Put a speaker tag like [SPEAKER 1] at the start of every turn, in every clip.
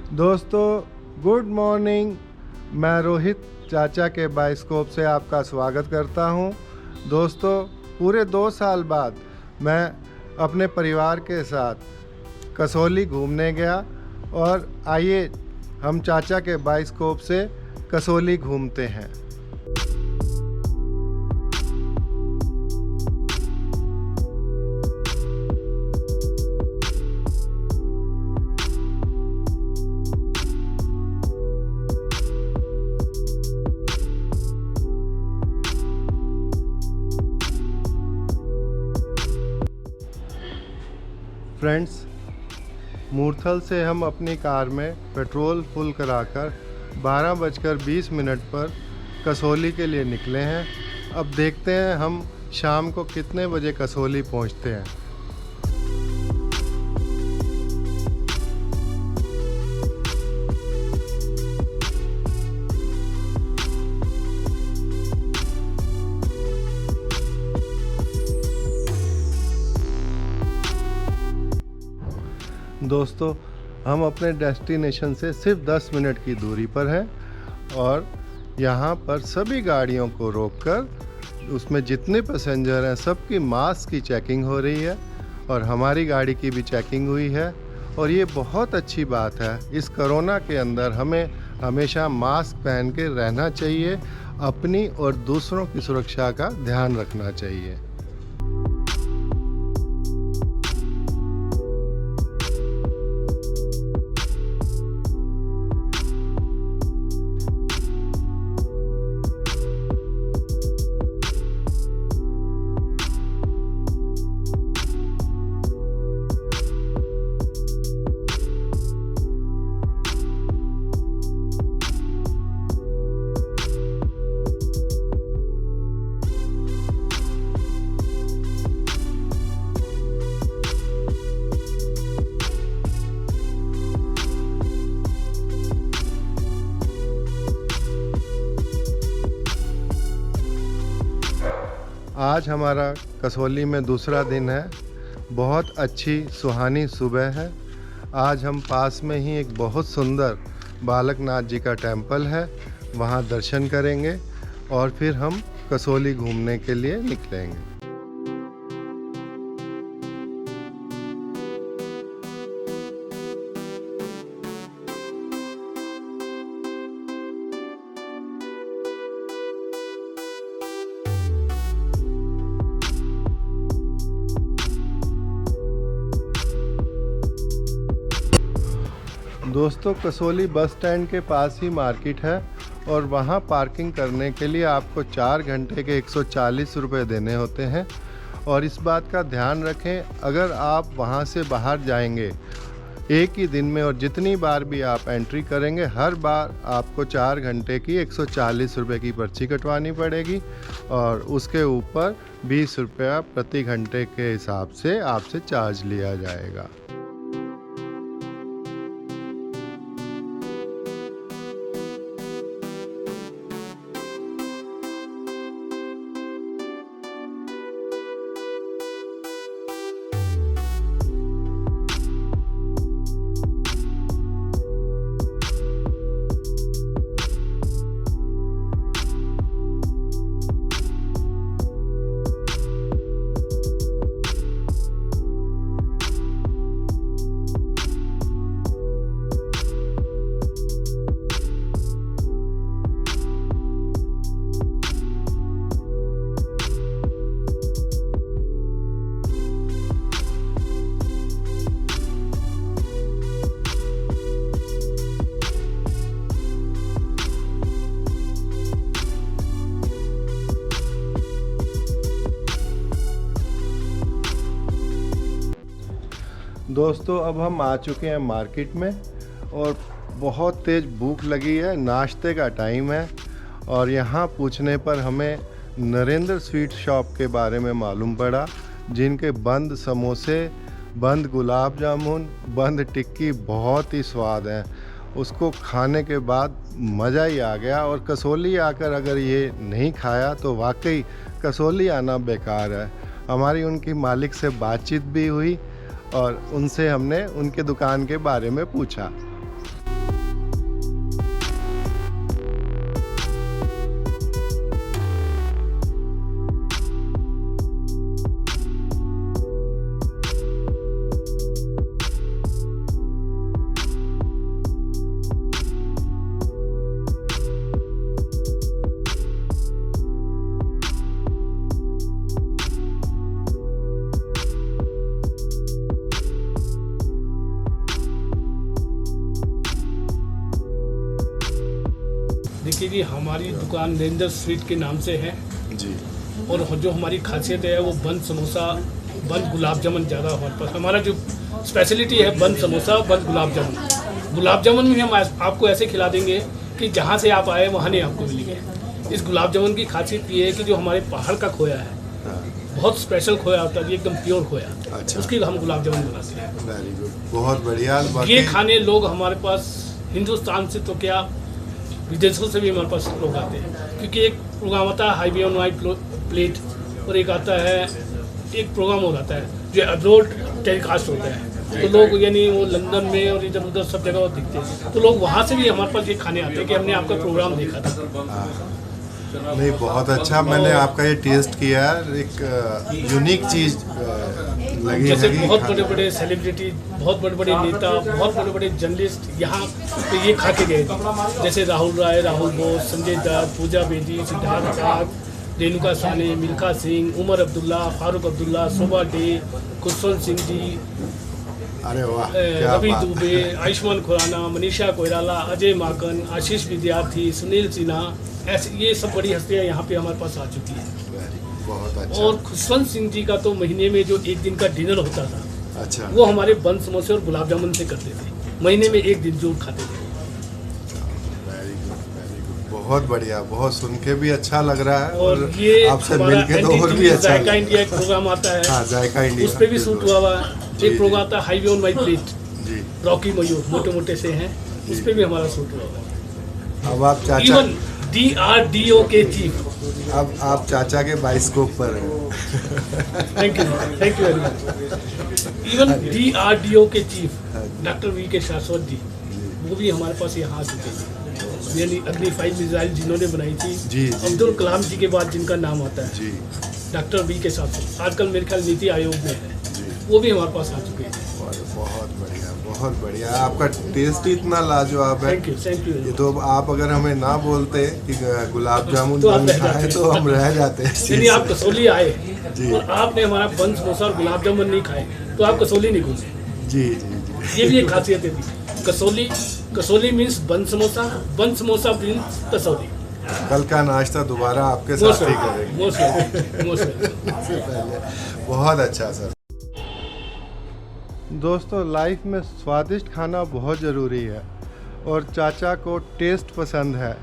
[SPEAKER 1] दोस्तों good morning. मैं रोहित चाचा के बाइस्कोप से आपका स्वागत करता हूं। दोस्तों पूरे 2 साल बाद मैं अपने परिवार के साथ कसौली घूमने गया और आइए हम चाचा के बाइस्कोप से कसौली घूमते हैं। फ्रेंड्स, मूर्थल से हम अपनी कार में पेट्रोल फुल कराकर 12:20 पर कसौली के लिए निकले हैं। अब देखते हैं हम शाम को कितने बजे कसौली पहुंचते हैं। दोस्तों हम अपने डेस्टिनेशन से सिर्फ 10 मिनट की दूरी पर हैं और यहाँ पर सभी गाड़ियों को रोककर उसमें जितने पैसेंजर हैं सबकी मास्क की चेकिंग हो रही है और हमारी गाड़ी की भी चेकिंग हुई है। और ये बहुत अच्छी बात है। इस कोरोना के अंदर हमें हमेशा मास्क पहन के रहना चाहिए, अपनी और दूसरों की सुरक्षा का ध्यान रखना चाहिए। आज हमारा कसौली में दूसरा दिन है। बहुत अच्छी सुहानी सुबह है। आज हम पास में ही एक बहुत सुंदर बालकनाथ जी का टेंपल है, वहाँ दर्शन करेंगे और फिर हम कसौली घूमने के लिए निकलेंगे। दोस्तों कसौली बस स्टैंड के पास ही मार्केट है और वहाँ पार्किंग करने के लिए आपको 4 घंटे के 140 रुपये देने होते हैं। और इस बात का ध्यान रखें, अगर आप वहाँ से बाहर जाएंगे एक ही दिन में और जितनी बार भी आप एंट्री करेंगे हर बार आपको 4 घंटे की 140 रुपये की पर्ची कटवानी पड़ेगी और उसके ऊपर 20 रुपया प्रति घंटे के हिसाब से आपसे चार्ज लिया जाएगा। दोस्तों अब हम आ चुके हैं मार्केट में और बहुत तेज़ भूख लगी है। नाश्ते का टाइम है और यहाँ पूछने पर हमें नरेंद्र स्वीट शॉप के बारे में मालूम पड़ा, जिनके बंद समोसे, बंद गुलाब जामुन, बंद टिक्की बहुत ही स्वाद हैं। उसको खाने के बाद मज़ा ही आ गया। और कसौली आकर अगर ये नहीं खाया तो वाकई कसौली आना बेकार है। हमारी उनकी मालिक से बातचीत भी हुई और उनसे हमने उनके दुकान के बारे में पूछा।
[SPEAKER 2] देखिए जी, हमारी दुकान नरेंद्र स्वीट के नाम से है
[SPEAKER 1] जी।
[SPEAKER 2] और जो हमारी खासियत है वो बंद समोसा, बंद गुलाब जामुन ज़्यादा हमारे पास। हमारा जो स्पेशलिटी है बंद समोसा, बंद गुलाब जामुन। गुलाब जामुन भी हम आपको ऐसे खिला देंगे कि जहाँ से आप आए वहाँ नहीं आपको मिलेंगे। इस गुलाब जामुन की खासियत ये है कि जो हमारे पहाड़ का खोया है, बहुत स्पेशल खोया होता है, एकदम प्योर खोया।
[SPEAKER 1] अच्छा।
[SPEAKER 2] उसकी हम गुलाब जामुन बनाते हैं।
[SPEAKER 1] वेरी गुड, बहुत बढ़िया।
[SPEAKER 2] ये खाने लोग हमारे पास हिंदुस्तान से तो क्या विदेशों से भी हमारे पास लोग आते हैं, क्योंकि एक प्रोग्राम आता है हाईवे ऑन वाइट प्लेट, और एक आता है, एक प्रोग्राम और आता है जो अब्रॉड टेलीकास्ट होता है। तो लोग यानी वो लंदन में और इधर उधर सब जगह दिखते हैं, तो लोग वहाँ से भी हमारे पास ये खाने आते हैं कि हमने आपका प्रोग्राम देखा था।
[SPEAKER 1] नहीं, बहुत अच्छा। मैंने आपका ये टेस्ट किया है, एक यूनिक चीज़ लगी
[SPEAKER 2] जैसे
[SPEAKER 1] है।
[SPEAKER 2] बहुत बड़े बड़े सेलिब्रिटी, बहुत बड़े बड़े नेता, बहुत बड़े बड़े जर्नलिस्ट यहाँ पे ये खा के गए थे। जैसे राहुल राय, राहुल बोस, संजय दत्त, पूजा बेदी, सिद्धार्थ चाक, रेणुका साहनी, मिल्खा सिंह, उमर अब्दुल्ला, फारूक अब्दुल्ला, शोभा डे, खुशवंत सिंह जी,
[SPEAKER 1] अरे वाह, क्या
[SPEAKER 2] रवि
[SPEAKER 1] बात।
[SPEAKER 2] दुबे, आयुष्मान खुराना, मनीषा कोइराला, अजय माकन, आशीष विद्यार्थी, सुनील सिन्हा, ऐसे ये सब बड़ी हस्तियाँ यहाँ पे हमारे पास आ चुकी हैं।
[SPEAKER 1] वेरी गुड, बहुत अच्छा।
[SPEAKER 2] और खुशवंत सिंह जी का तो महीने में जो एक दिन का डिनर होता था,
[SPEAKER 1] अच्छा,
[SPEAKER 2] वो हमारे बंद समोसे और गुलाब जामुन से करते थे। महीने में एक दिन जरूर खाते थे।
[SPEAKER 1] वेरी गुड, वेरी गुड, बहुत बढ़िया। बहुत सुन के भी अच्छा लग रहा है
[SPEAKER 2] और ये
[SPEAKER 1] आपसे मिलके तो और भी अच्छा
[SPEAKER 2] जायका
[SPEAKER 1] लग
[SPEAKER 2] इंडिया एक प्रोग्राम आता है,
[SPEAKER 1] हाँ, जायका इंडिया,
[SPEAKER 2] उस पर भी शूट हुआ हुआ है।
[SPEAKER 1] जी,
[SPEAKER 2] एक प्रोग्राम आता है हाईवे ऑन माई प्लेट,
[SPEAKER 1] जी।
[SPEAKER 2] रॉकी मयूर, मोटे मोटे से हैं, उस पर भी हमारा शूट हुआ हुआ है।
[SPEAKER 1] अब आप चाचा,
[SPEAKER 2] इवन DRDO के चीफ,
[SPEAKER 1] अब आप चाचा के बाइस्कोप पर हैं।
[SPEAKER 2] Thank you very much. Even DRDO के चीफ डॉक्टर VK शाश्वत जी, वो भी हमारे पास यहाँ आ चुके हैं। यानी अग्नि 5 मिसाइल जिन्होंने बनाई थी,
[SPEAKER 1] जी,
[SPEAKER 2] अब्दुल कलाम जी के बाद जिनका नाम आता है,
[SPEAKER 1] जी,
[SPEAKER 2] डॉक्टर VK शाश्वत, आजकल मेरे ख्याल नीति आयोग में है,
[SPEAKER 1] जी।
[SPEAKER 2] वो भी हमारे पास आ चुके हैं।
[SPEAKER 1] बहुत बढ़िया, बहुत बढ़िया। आपका टेस्ट ही इतना लाजवाब है।
[SPEAKER 2] Thank you.
[SPEAKER 1] ये तो आप अगर हमें ना बोलते कि गुलाब जामुन
[SPEAKER 2] तो आप
[SPEAKER 1] बन
[SPEAKER 2] रह
[SPEAKER 1] खाए
[SPEAKER 2] जाते।
[SPEAKER 1] तो हम रह जाते हैं।
[SPEAKER 2] यदि आप कसौली आए
[SPEAKER 1] जी।
[SPEAKER 2] और आपने हमारा बंद समोसा और गुलाब जामुन नहीं खाए तो आप कसौली नहीं घूमे।
[SPEAKER 1] जी, जी, जी।
[SPEAKER 2] ये भी एक खासियत है थी। कसौली मीन्स बंद समोसा मीन्स कसौली।
[SPEAKER 1] कल का नाश्ता दोबारा आपके साथ ही करेंगे।
[SPEAKER 2] मोस्ट
[SPEAKER 1] बहुत अच्छा सर। दोस्तों, लाइफ में स्वादिष्ट खाना बहुत ज़रूरी है और चाचा को टेस्ट पसंद है।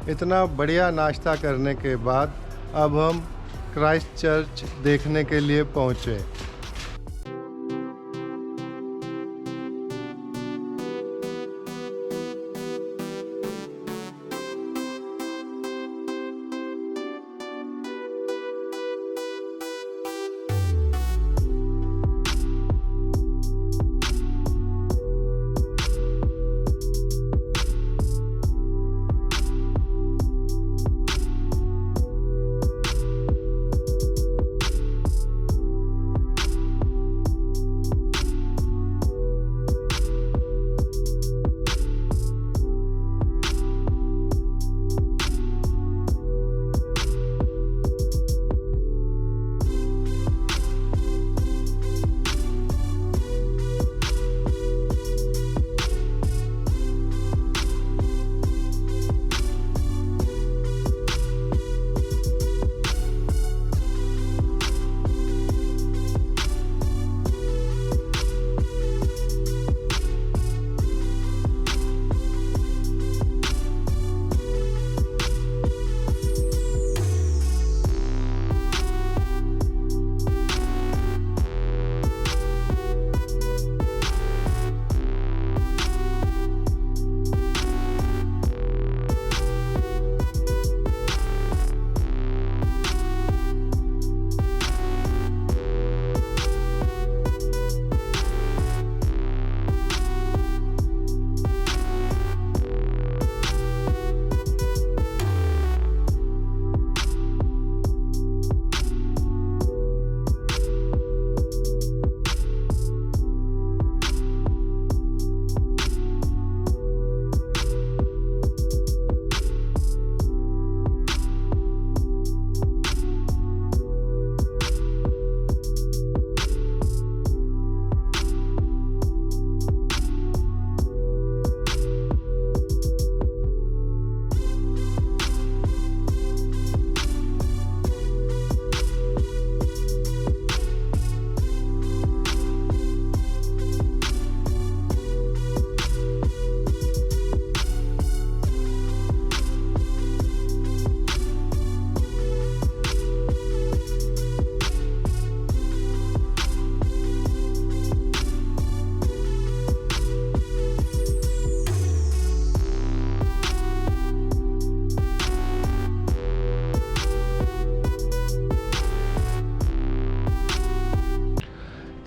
[SPEAKER 1] इतना बढ़िया नाश्ता करने के बाद अब हम क्राइस्ट चर्च देखने के लिए पहुँचे।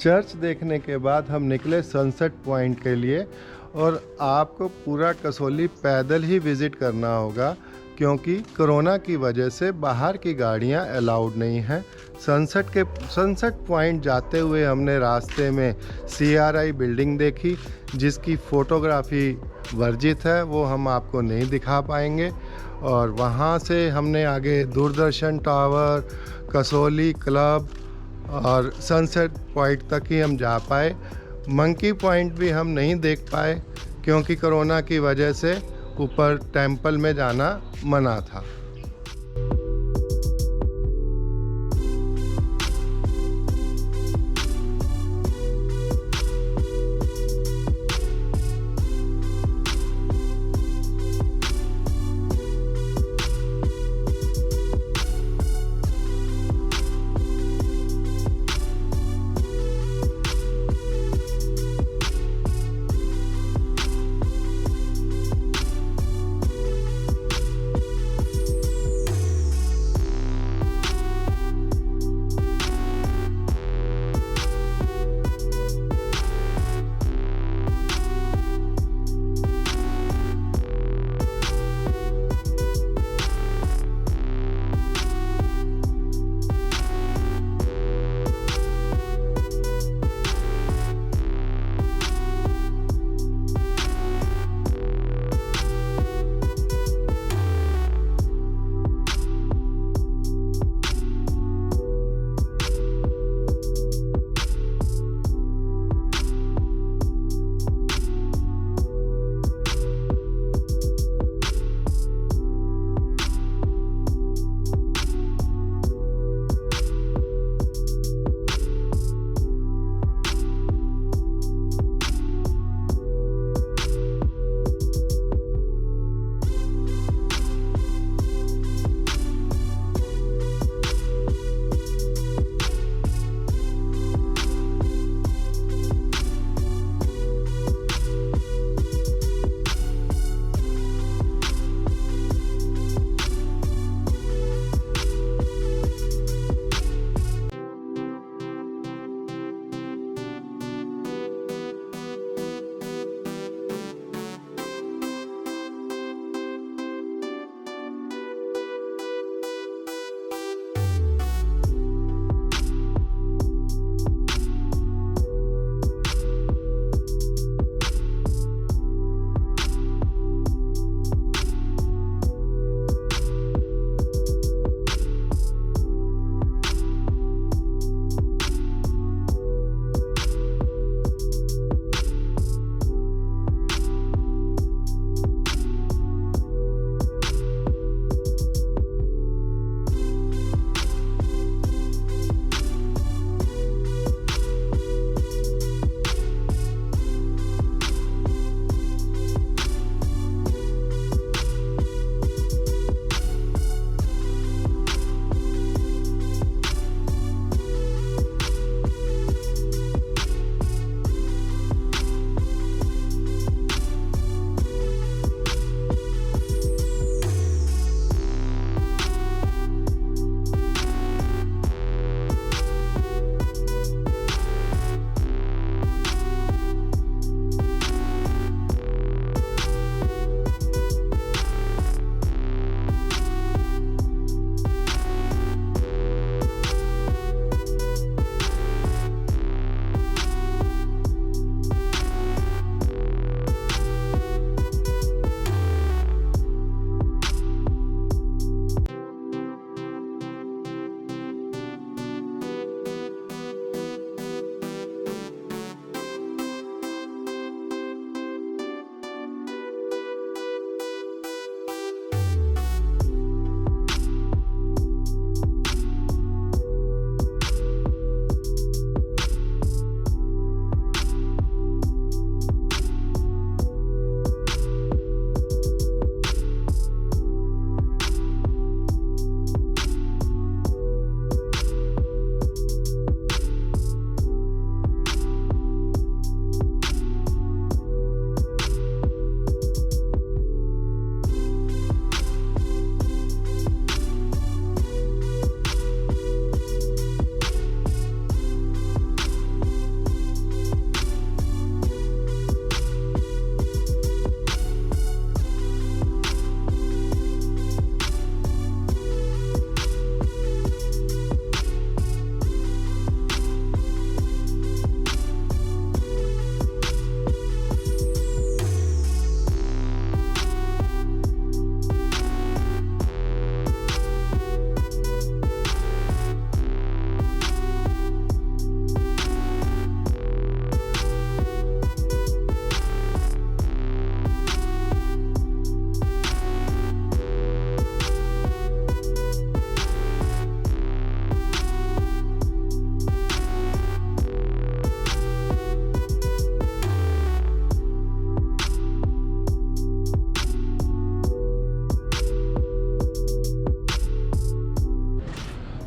[SPEAKER 1] चर्च देखने के बाद हम निकले सनसेट पॉइंट के लिए और आपको पूरा कसौली पैदल ही विज़िट करना होगा क्योंकि कोरोना की वजह से बाहर की गाड़ियां अलाउड नहीं हैं। सनसेट पॉइंट जाते हुए हमने रास्ते में CRI बिल्डिंग देखी जिसकी फ़ोटोग्राफ़ी वर्जित है, वो हम आपको नहीं दिखा पाएंगे। और वहाँ से हमने आगे दूरदर्शन टावर, कसौली क्लब और सनसेट पॉइंट तक ही हम जा पाए। मंकी पॉइंट भी हम नहीं देख पाए क्योंकि कोरोना की वजह से ऊपर टेंपल में जाना मना था।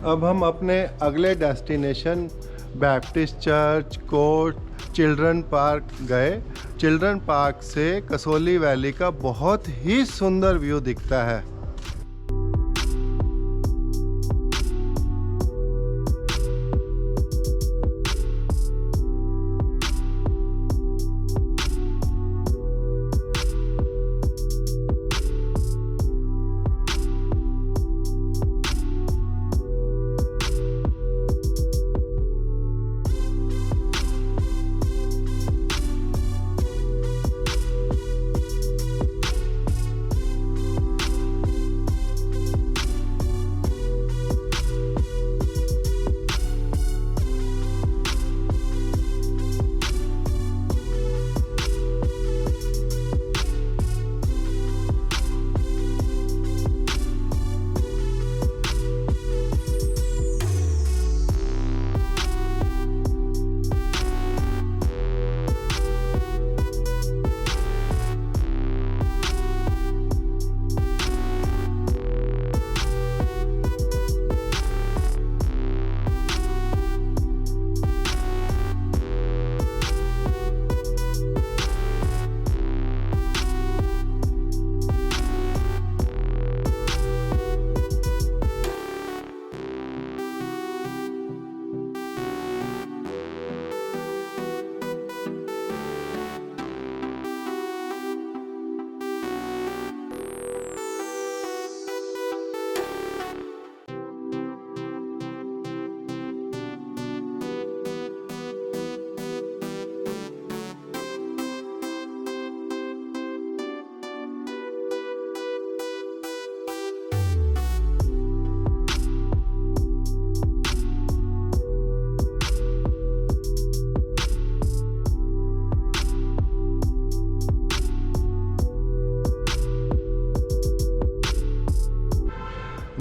[SPEAKER 1] अब हम अपने अगले destination Baptist church, court, children park गए। चिल्ड्रन पार्क से कसोली वैली का बहुत ही सुंदर व्यू दिखता है।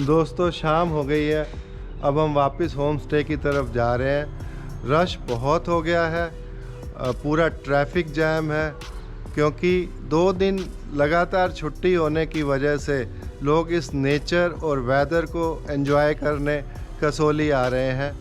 [SPEAKER 1] दोस्तों शाम हो गई है, अब हम वापस होम स्टे की तरफ जा रहे हैं। रश बहुत हो गया है, पूरा ट्रैफिक जैम है, क्योंकि 2 दिन लगातार छुट्टी होने की वजह से लोग इस नेचर और वेदर को एंजॉय करने कसोली आ रहे हैं।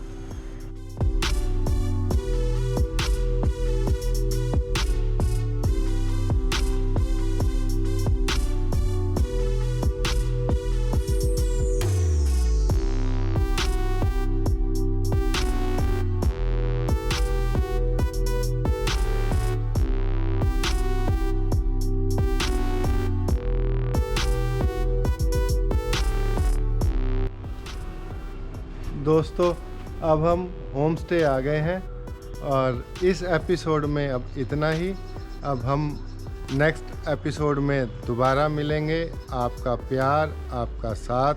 [SPEAKER 1] दोस्तों अब हम होम स्टे आ गए हैं और इस एपिसोड में अब इतना ही। अब हम नेक्स्ट एपिसोड में दोबारा मिलेंगे। आपका प्यार, आपका साथ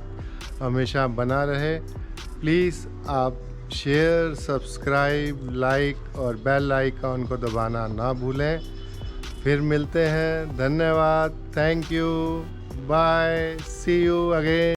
[SPEAKER 1] हमेशा बना रहे। प्लीज़ आप शेयर, सब्सक्राइब, लाइक और बेल आइकॉन को दबाना ना भूलें। फिर मिलते हैं। धन्यवाद। Thank you. Bye. See you again.